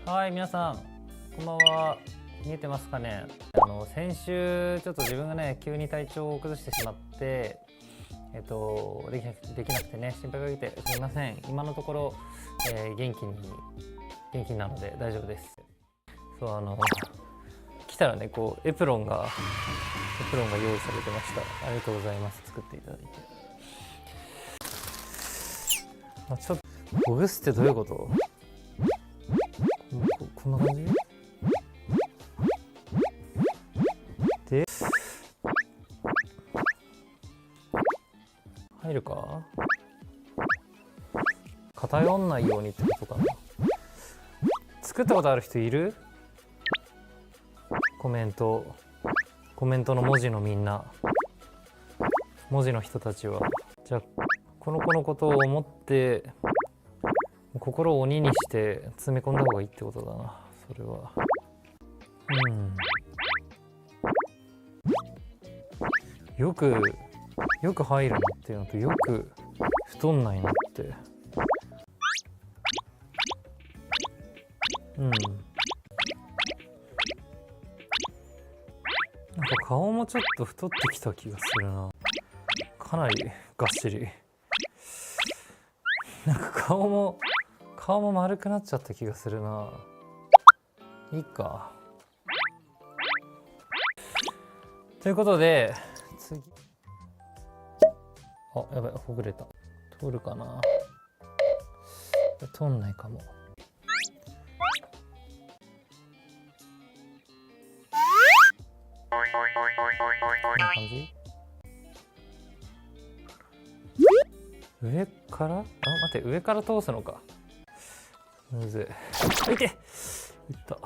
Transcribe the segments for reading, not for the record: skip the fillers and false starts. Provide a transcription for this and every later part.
はい、皆さん、こんばんは。見えてますかね。先週ちょっと自分がね、急に体調を崩してしまって、できなくてね、心配かけてすみません。今のところ、元気なので大丈夫です。そう、来たらね、こうエプロンが用意されてました。ありがとうございます。作っていただいて。ちょっとほぐすってどういうこと？こんな感じで入るか？偏んないようにってことかな。作ったことある人いる？コメントの文字のみんな、文字の人たちは。じゃあこの子のことを思って心を鬼にして詰め込んだ方がいいってことだな、それは。よく入るなっていうのと、よく太んないなって。なんか顔もちょっと太ってきた気がするな。かなりがっしり。なんか顔も丸くなっちゃった気がするな。いいか。ということで次。あ、やばい、ほぐれた。通るかな。通んないかも。こんな感じ？上から？あ、待って、上から通すのか。むずい。いて！いった。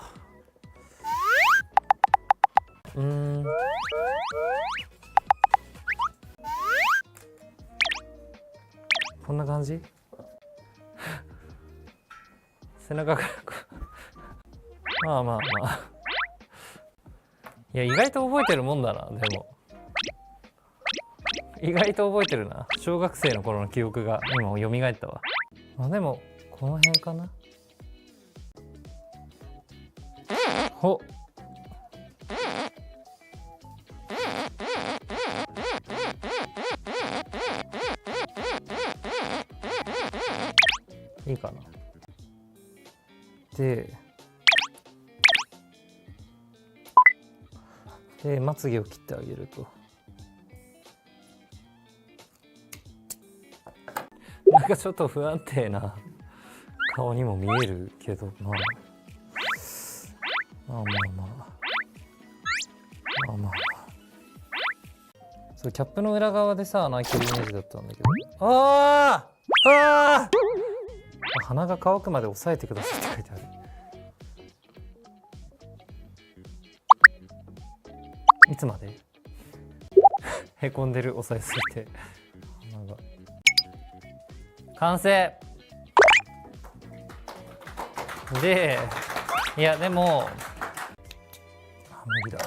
こんな感じ？背中からまあまあまあ。いや、意外と覚えてるもんだな。でも意外と覚えてるな。小学生の頃の記憶が今蘇ったわ。まあでもこの辺かな。ほっ、いいかな。でまつげを切ってあげると。なんかちょっと不安定な顔にも見えるけどな。まあ。そう、キャップの裏側でさ、開いてるイメージだったんだけど。鼻が乾くまで押さえてくださいって書いてある。いつまで？へこんでる、押さえすぎて鼻が。完成で、いやでも無理だ。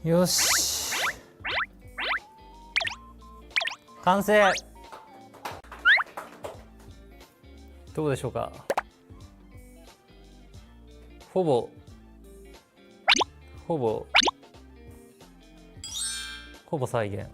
よし、完成。どうでしょうか。ほぼ再現。